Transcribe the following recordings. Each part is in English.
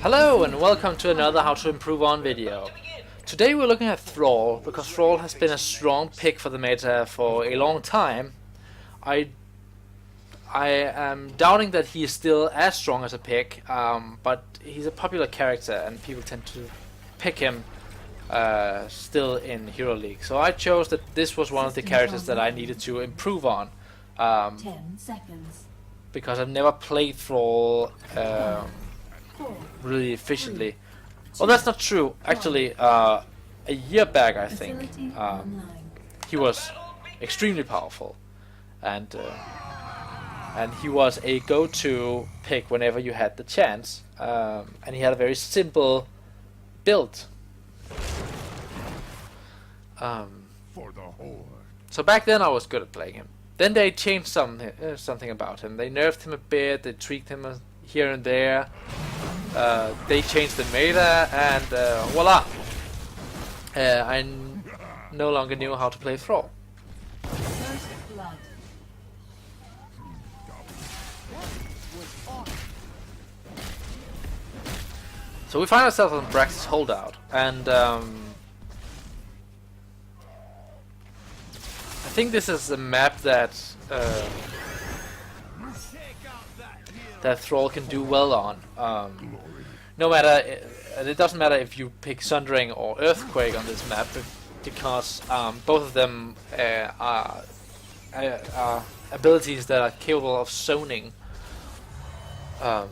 Hello and welcome to another How to Improve On video. Today we're looking at Thrall, because Thrall has been a strong pick for the meta for a long time. I am doubting that he is still as strong as a pick, but he's a popular character and people tend to pick him still in Hero League. So I chose that this was one of the characters that I needed to improve on. 10 seconds. Because I've never played Thrall really efficiently. Well, that's not true. Actually, a year back, I think, he was extremely powerful, and he was a go-to pick whenever you had the chance. And he had a very simple build. So back then, I was good at playing him. Then they changed something about him. They nerfed him a bit. They tweaked him here and there. They changed the meta, and voila! I no longer knew how to play Thrall. So we find ourselves on Brax's Holdout, and I think this is a map that Thrall can do well on. No matter, it doesn't matter if you pick Sundering or Earthquake on this map, because both of them are abilities that are capable of zoning. Of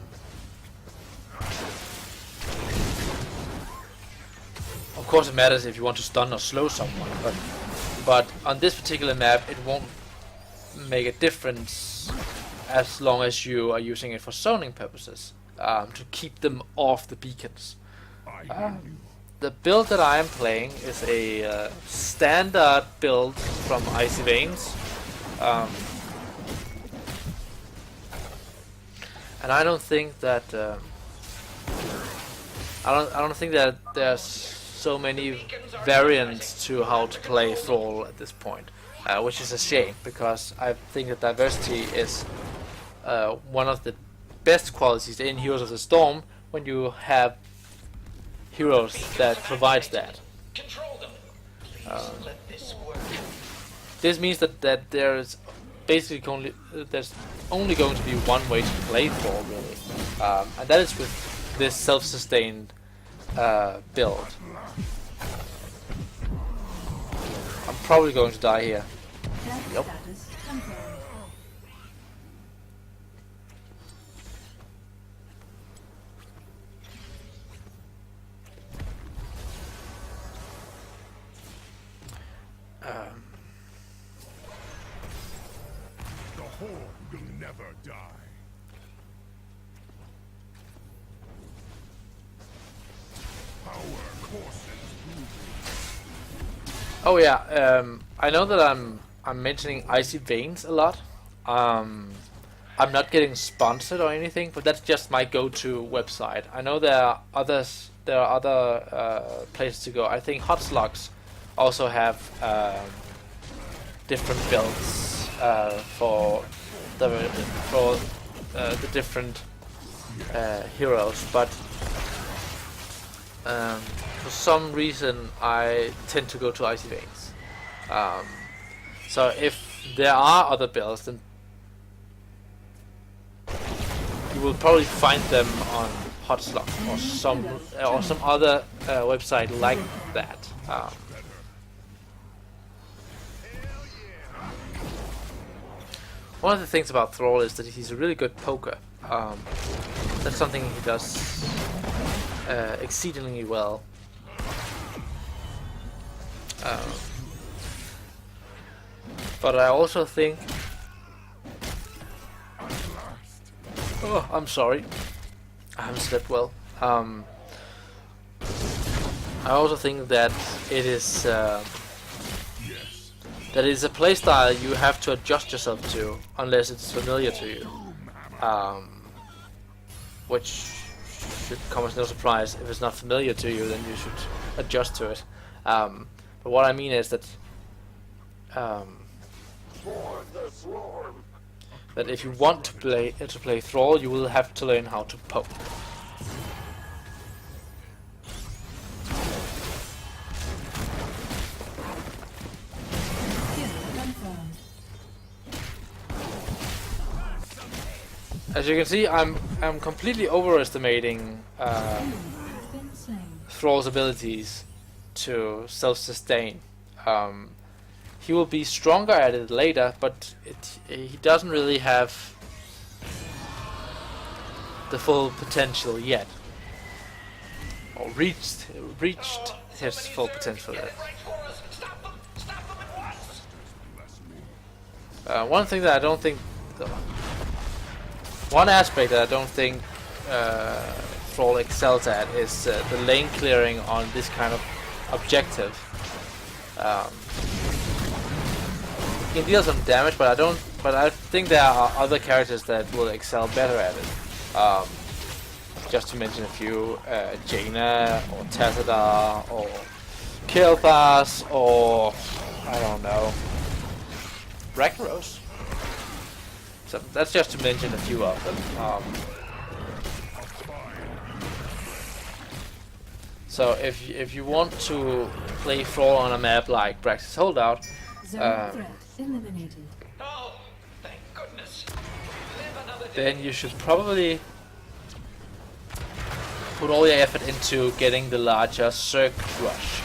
course, it matters if you want to stun or slow someone, but on this particular map, it won't make a difference as long as you are using it for zoning purposes, to keep them off the beacons. The build that I am playing is a standard build from Icy Veins, and I don't think that I don't think that there's so many variants to how to play Thrall at this point, which is a shame, because I think that diversity is one of the best qualities in Heroes of the Storm when you have heroes that provides that. This means that there's basically only going to be one way to play Thrall, really, and that is with this self-sustained build. I'm probably going to die here. Yep. The Horde will never die. Power courses. Oh yeah, I know that I'm mentioning Icy Veins a lot. I'm not getting sponsored or anything, but that's just my go-to website. I know there are others. There are other places to go. I think Hot Slugs also have different builds for the different heroes, but for some reason I tend to go to Icy Veins. So if there are other builds, then you will probably find them on Hot Slug or some other website like that. One of the things about Thrall is that he's a really good poker. That's something he does exceedingly well. But I also think... Oh, I'm sorry. I haven't slept well. I also think that it is a playstyle you have to adjust yourself to, unless it's familiar to you. Which should come as no surprise. If it's not familiar to you, then you should adjust to it. But what I mean is that that if you want to play Thrall, you will have to learn how to poke. As you can see, I'm completely overestimating Been slain. Thrall's abilities to self-sustain. He will be stronger at it later, but he doesn't really have the full potential yet, or reached his full potential yet. One thing that I don't think, one aspect that I don't think Thrall excels at is the lane clearing on this kind of objective. He can deal some damage, but I think there are other characters that will excel better at it. Just to mention a few, Jaina or Tassadar or Kil'thas or I don't know, Ragnaros. So that's just to mention a few of them. So if you want to play Thrall on a map like Brax's Holdout, Zone threat eliminated. Oh, thank goodness. Live another day. then you should probably put all your effort into getting the larger Cirque Rush.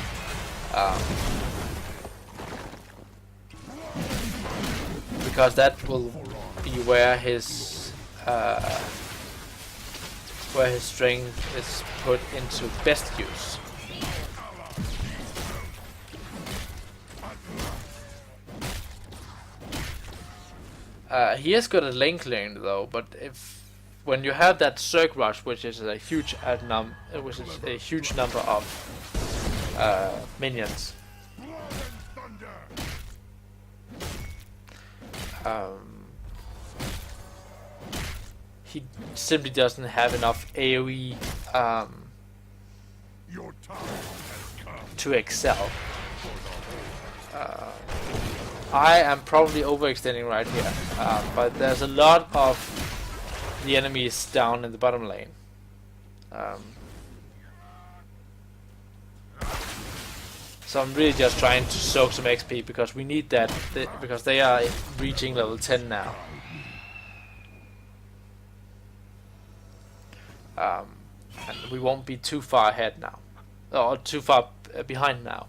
Because that will be where his strength is put into best use. He is good at lane clearing though, but when you have that Cirque Rush, which is a huge number of minions, he simply doesn't have enough AoE Your time has come. to excel. I am probably overextending right here, but there's a lot of the enemies down in the bottom lane. So I'm really just trying to soak some XP because we need that, because they are reaching level 10 now. And we won't be too far ahead now, or too far behind now.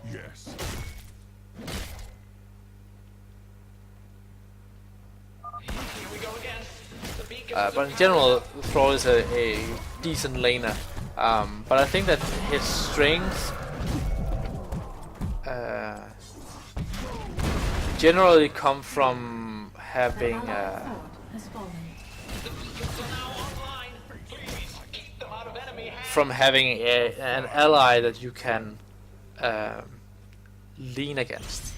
Yes. Here we go again. The beacon But in general, Thrall is a decent laner. But I think that his strengths generally come from having Fort has fallen. an ally that you can lean against.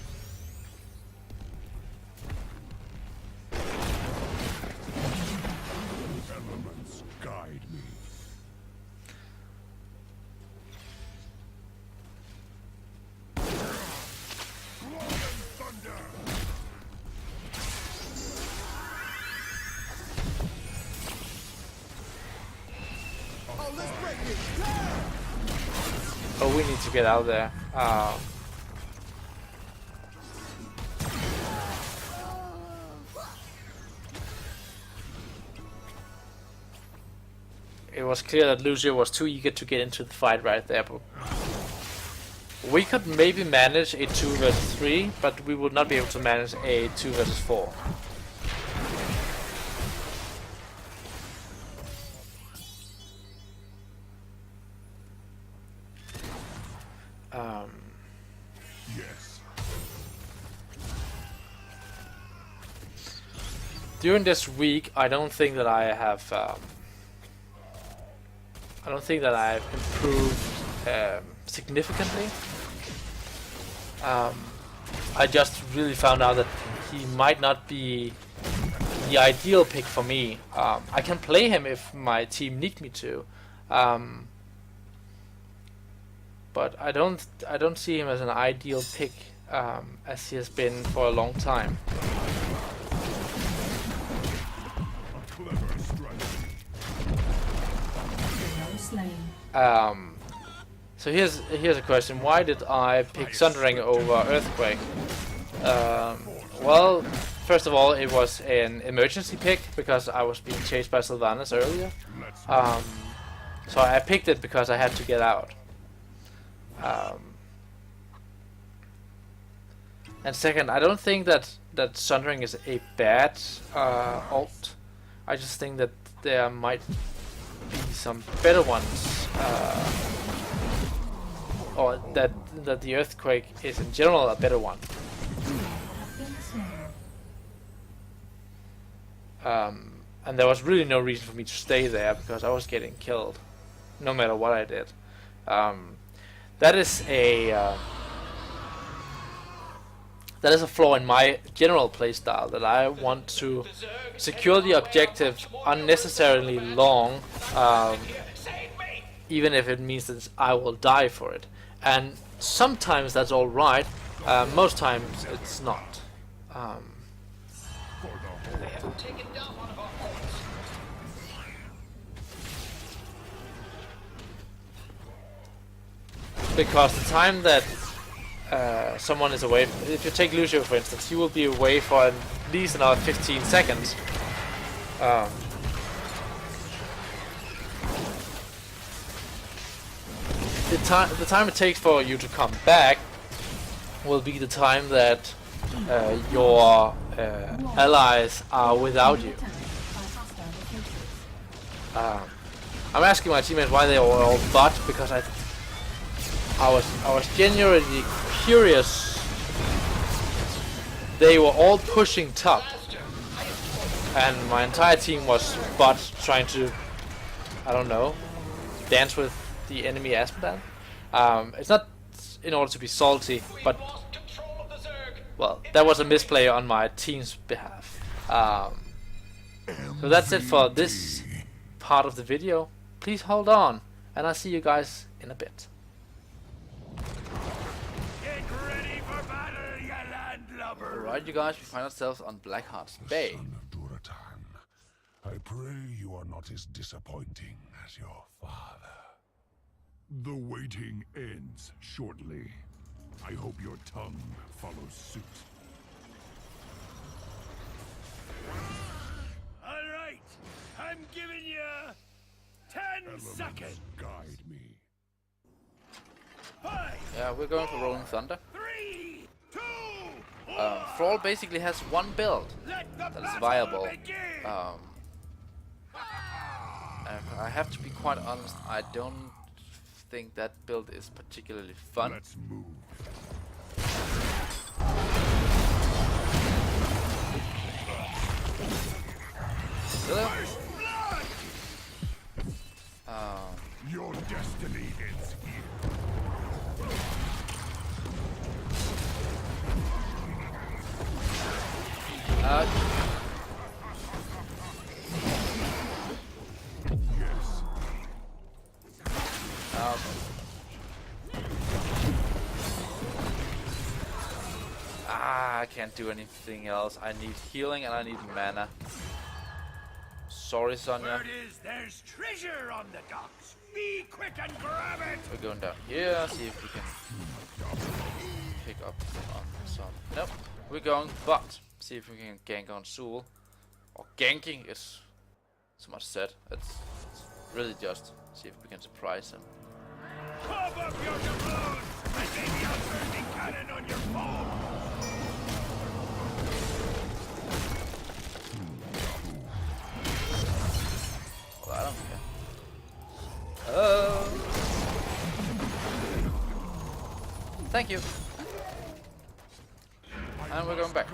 Elements guide me. Thunder. Oh, we need to get out there. It was clear that Lucio was too eager to get into the fight right there. But we could maybe manage a 2 versus 3, but we would not be able to manage a 2 versus 4. Yes. During this week, I don't think that I have improved significantly. I just really found out that he might not be the ideal pick for me. I can play him if my team need me to, but I don't see him as an ideal pick, as he has been for a long time. A clever strategy. Slain. So here's a question: why did I pick Sundering over Earthquake? Well, first of all, it was an emergency pick because I was being chased by Sylvanas earlier. So I picked it because I had to get out. And second, I don't think that Sundering is a bad ult. I just think that there might be some better ones, or that the Earthquake is in general a better one. And there was really no reason for me to stay there because I was getting killed, no matter what I did. That is a flaw in my general playstyle, that I want to secure the objective unnecessarily long, even if it means that I will die for it. And sometimes that's alright, most times it's not. They have taken down one of our forts. Because the time that someone is away, if you take Lucio for instance, he will be away for at least another 15 seconds. The time it takes for you to come back will be the time that your allies are without you. I'm asking my teammates why they were all bot, because I was genuinely curious. They were all pushing top, and my entire team was bot trying to, I don't know, dance with the enemy Aspendan. It's not in order to be salty, but well, that was a misplay on my team's behalf. So that's it for this part of the video. Please hold on, and I'll see you guys in a bit. Get ready for battle, you landlubber! Alright, you guys, we find ourselves on Blackheart's Bay. Son of Duratan, I pray you are not as disappointing as your father. The waiting ends shortly. I hope your tongue follows suit. All right, I'm giving you 10 seconds. Guide me. 5, Yeah, we're going for Rolling Thunder. 3, 2, 1. Thrall basically has one build Let the that is battle viable. begin. And I have to be quite honest, I don't think that build is particularly fun. Let's move. Hello? Your destiny ends here. Yes. I can't do anything else. I need healing and I need mana. Sorry, Sonya. Word is there's treasure on the docks. Be quick and grab it. We're going down here, see if we can pick up on some. Nope. We're going bot. See if we can gank on Sul. Or ganking is so much said. It's really just see if we can surprise him. Pop up your doubloons, and maybe I'll turn the cannon on your foe. Well, I don't care. Oh. Thank you. And we're going back.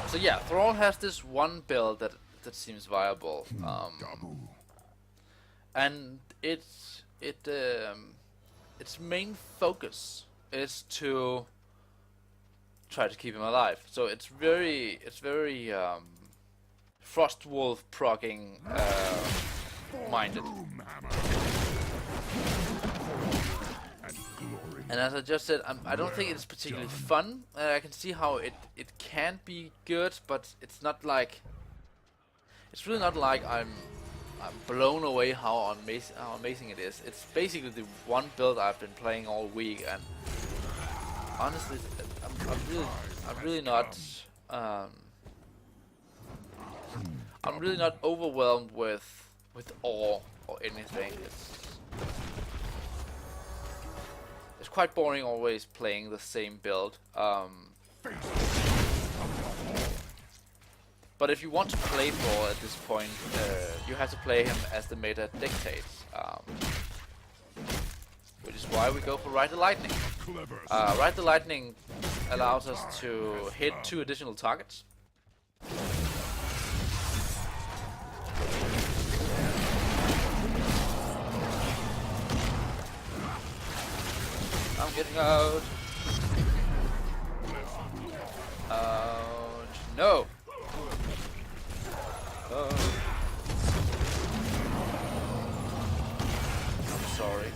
So yeah, Thrall has this one build that seems viable, and its main focus is to try to keep him alive. So it's very Frostwolf proccing minded. And as I just said, I don't think it's particularly fun. I can see how it can be good, but it's not like, it's really not like I'm I'm blown away how amazing it is. It's basically the one build I've been playing all week, and honestly, I'm really not overwhelmed with awe or anything. It's quite boring always playing the same build. But if you want to play Thrall at this point, you have to play him as the meta dictates. Which is why we go for Ride the Lightning. Ride the Lightning allows us to hit 2 additional targets. I'm getting out. Ouch. No! I'm sorry.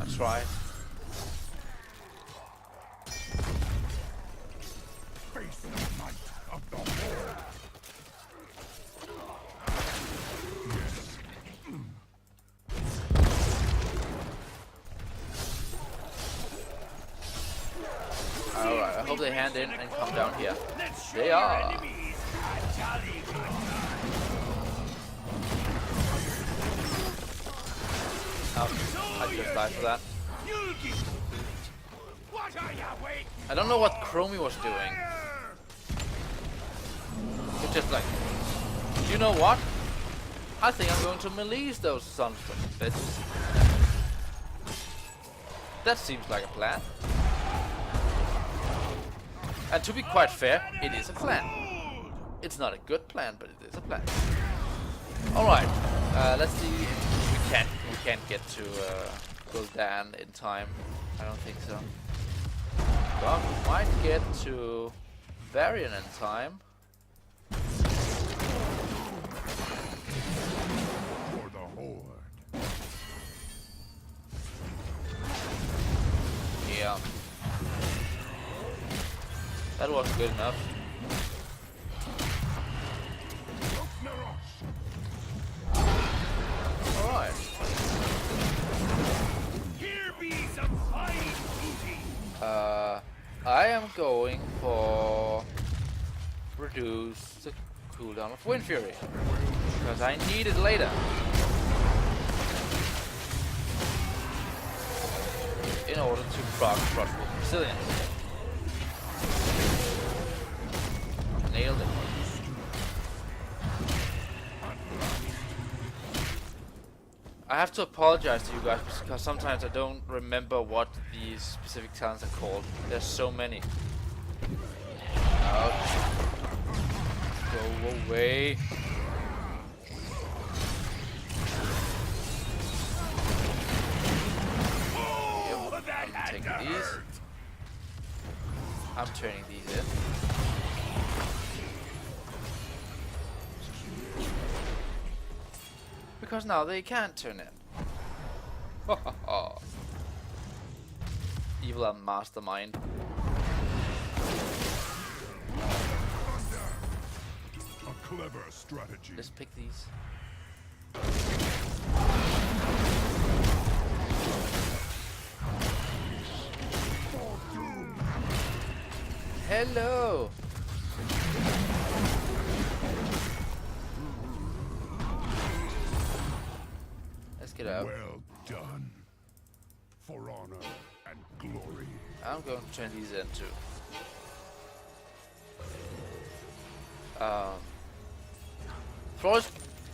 I tried. Face the might of the Horde. Alright, I hope they hand in and come down here. They are. Oh, I just died for that. I don't know what Chromie was doing. It's just like, you know what? I think I'm going to melee those sons of bitches. That seems like a plan. And to be quite fair, it is a plan. It's not a good plan, but it is a plan. Alright, let's see if we can't get to Gul'dan in time. I don't think so. But we might get to Varian in time. For the Horde. Yeah. That wasn't good enough. Alright. Here be some fine booty. I am going for reduce the cooldown of Wind Fury because I need it later. In order to proc Frostwolf Resilience. Nailed it. I have to apologize to you guys because sometimes I don't remember what these specific talents are called. There's so many. Ouch. Go away. Yep, I'm taking these. I'm turning these in. Because now they can't turn in. Evil and mastermind. A clever strategy. Let's pick these. Hello. Let's get out. Well done. For honor and glory. I'm going to turn these in too. Thrall is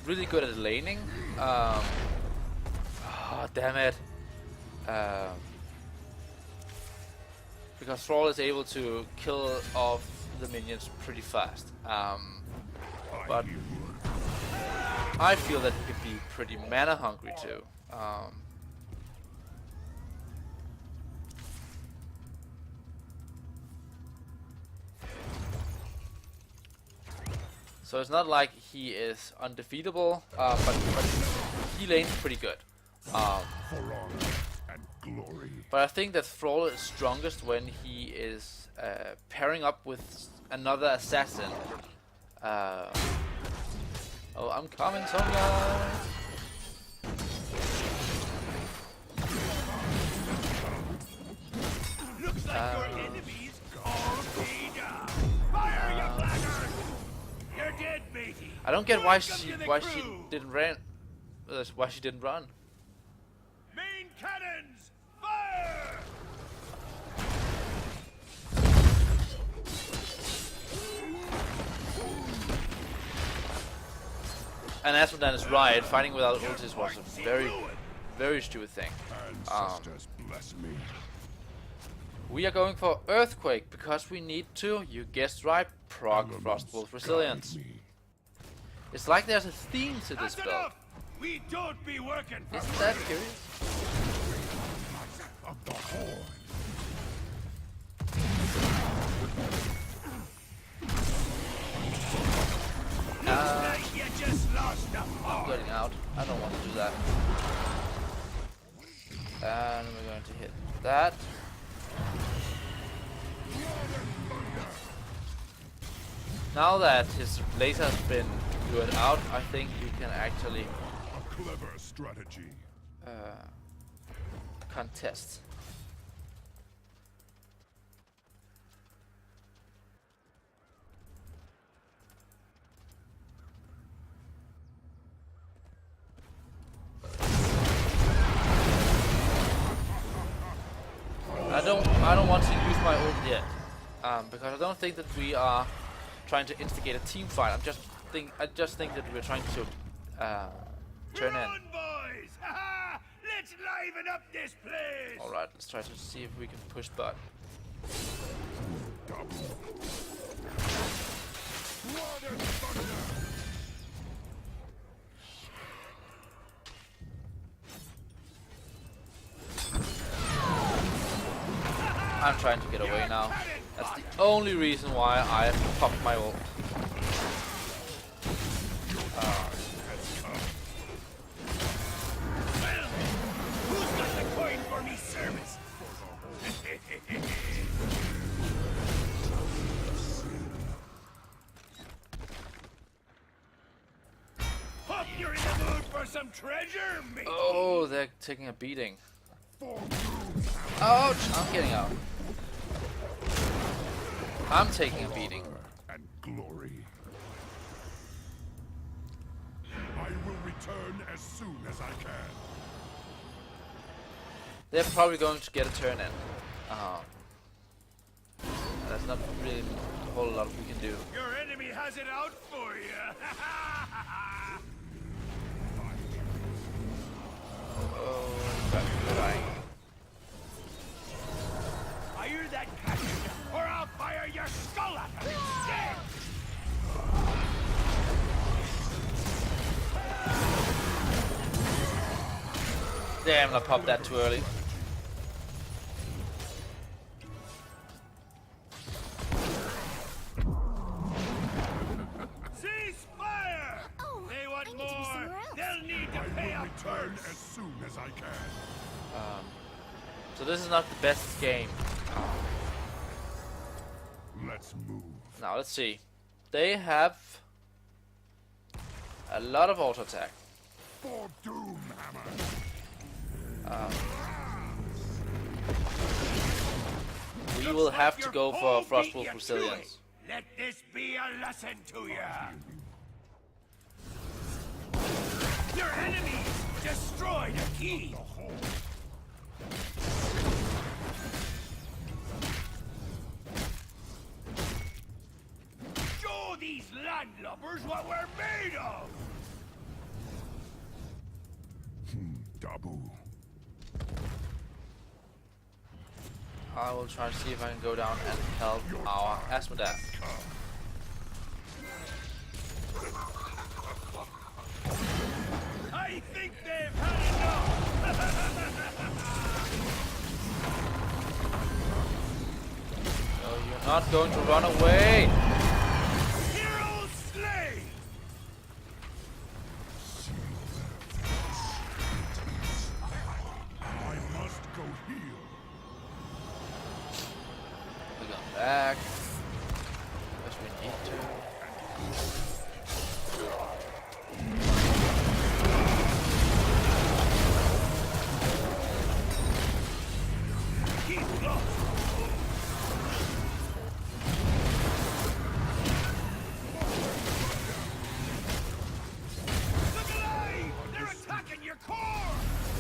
really good at laning. Oh, damn it. Because Thrall is able to kill off the minions pretty fast. But I feel that he could be pretty mana hungry too. So it's not like he is undefeatable, but he lanes pretty good. For honor and glory. But I think that Thrall is strongest when he is pairing up with another assassin Oh, I'm coming, Sonya! Looks like your enemies all paid up. Fire, you blackguard! You're dead, matey. I don't get why Welcome she to the why she crew. didn't run. Why she didn't run. Main cannons, fire! And Asmodan is right. Fighting without ultis was a very stupid thing. Ancestors bless me. We are going for Earthquake because we need to, you guessed right, proc Elements Frostwolf Resilience. guide me. It's like there's a theme to this That's build. enough! We don't be working for Isn't that free. curious? Of the Horde. Looks like you just lost a I'm heart. getting out. I don't want to do that. And we're going to hit that. Now that his laser has been lured out, I think you can actually A clever strategy. contest. I don't want to use my ult yet, because I don't think that we are trying to instigate a team fight. I just think that we're trying to turn Come in. on, boys! Ha-ha! Let's liven up this place! All right, let's try to see if we can push button. Double. Blood and thunder. I'm trying to get away now. That's the only reason why I popped my ult. Who's got the coin for me service? Hope you're in the mood for some treasure, mate. Oh, they're taking a beating. Ouch! I'm getting out. I'm taking a beating. And glory. I will return as soon as I can. They're probably going to get a turn in. That's not really a whole lot we can do. Your enemy has it out for you. Oh, that's dying. Fire that cannon, or I'll fire your skull at him instead. Damn, I popped that too early. Cease fire! Oh, They I want need to be more. somewhere else. They'll need to I pay will up return first. as soon as I can. So this is not the best game. Let's move. Now let's see. They have a lot of auto attack. For Doomhammer. We will have to Your go for whole beat Frostwolf you to Resilience. it. Let this be a lesson to you. Your enemies destroy the key. Show these landlubbers what we're made of. Dabu. I will try to see if I can go down and help our Asmodan. I think they've had enough. No, you're not going to run away! Heroes slay. I must go heal. We're going back. Because we need to.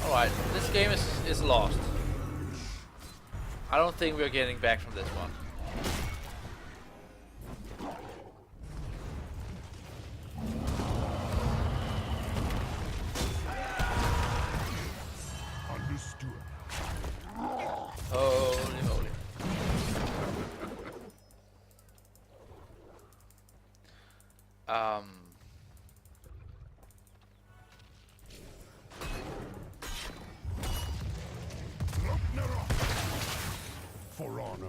Alright, this game is lost. I don't think we're getting back from this one. Understood. Holy moly. For honor.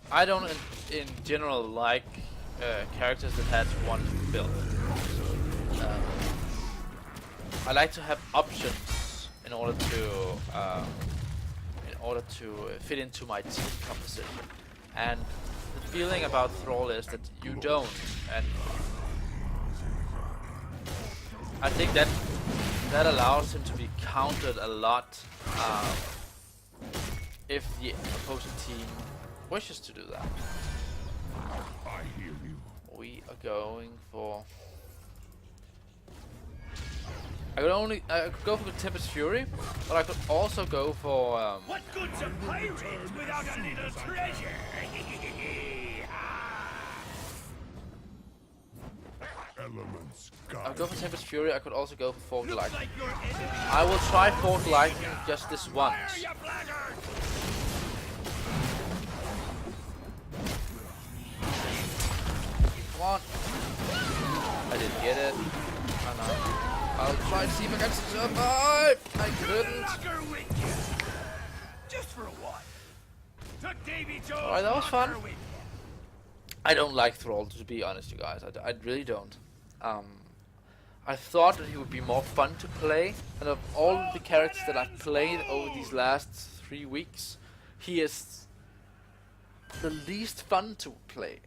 I don't in general like characters that has one build. I like to have options in order to fit into my team composition. And the feeling about Thrall is that you don't, and I think that allows him to be countered a lot if the opposing team wishes to do that. I hear you. We are going for. I could go for Tempest Fury, but I could also go for. What good's a pirate without a little treasure? Elements I'll guide. go for Tempest Fury. I could also go for Forked Looks Lightning. like your enemy. I will try Forked Lightning just this once. Fire, you blackguard! Come on. I didn't get it. Oh no. I'll try to see if I can survive. I couldn't. Knocker with you. Just for a while. Took Davy Jones. Alright, that was fun. knocker with you. I don't like Thrall, to be honest, you guys. I really don't. I thought that he would be more fun to play, and of all the characters that I've played over these last 3 weeks, he is the least fun to play.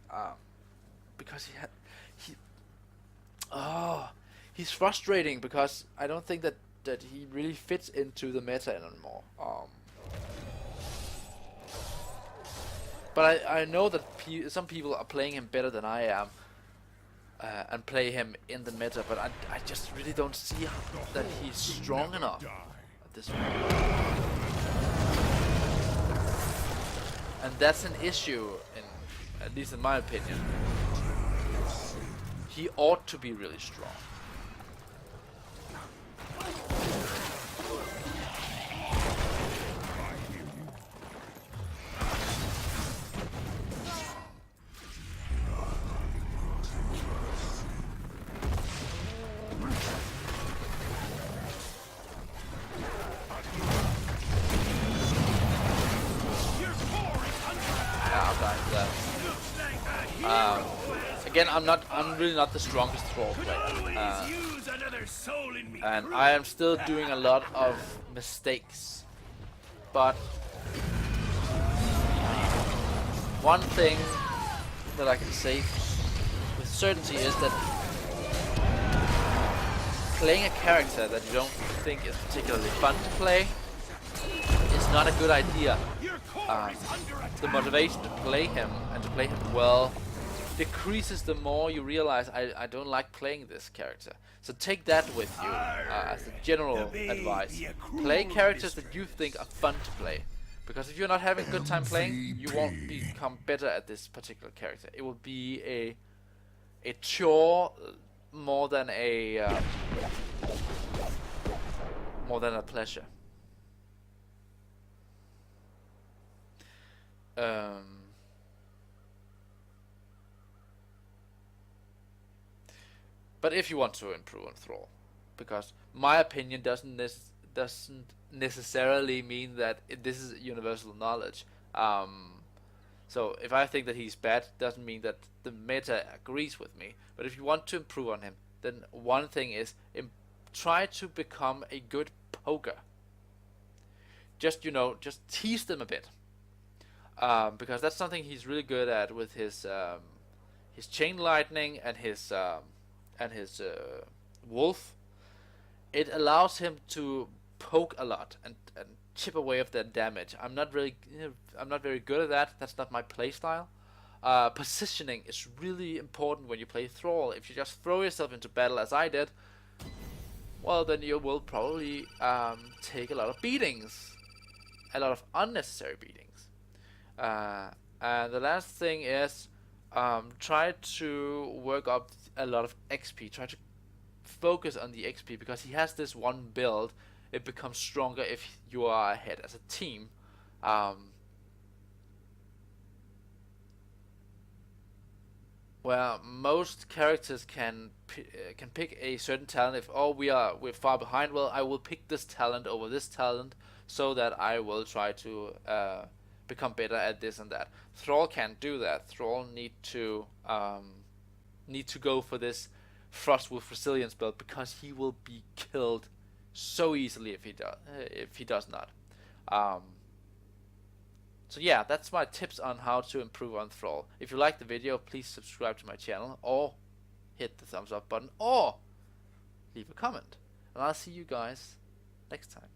Because he's frustrating because I don't think that he really fits into the meta anymore. But I know that some people are playing him better than I am, and play him in the meta, but I just really don't see that he's strong enough at this point. And that's an issue, at least in my opinion. He ought to be really strong. Again, I'm really not the strongest Thrall player, Use another soul in me. and I am still doing a lot of mistakes. But one thing that I can say with certainty is that playing a character that you don't think is particularly fun to play is not a good idea. Your core is under attack. The motivation to play him and to play him well decreases the more you realize I don't like playing this character. So take that with you as a general advice. Play characters that you think are fun to play. Because if you're not having a good time playing, you won't become better at this particular character. It will be a chore more than a pleasure. But if you want to improve on Thrall, because my opinion doesn't necessarily mean that this is universal knowledge. So if I think that he's bad, doesn't mean that the meta agrees with me. But if you want to improve on him, then one thing is try to become a good poker. Just tease them a bit, because that's something he's really good at with his chain lightning and his wolf. It allows him to poke a lot and chip away of that damage. I'm not very good at that. That's not my playstyle. Positioning is really important when you play Thrall. If you just throw yourself into battle as I did, well, then you will probably take a lot of beatings, a lot of unnecessary beatings. And the last thing is try to work up a lot of XP. Try to focus on the XP, because he has this one build. It becomes stronger if you are ahead as a team. Where most characters can pick a certain talent. If we're far behind, well, I will pick this talent over this talent, so that I will try to become better at this and that. Thrall can't do that. Thrall need to go for this Frost with Resilience build, because he will be killed so easily if he does not. So yeah, that's my tips on how to improve on Thrall. If you like the video, please subscribe to my channel, or hit the thumbs up button, or leave a comment. And I'll see you guys next time.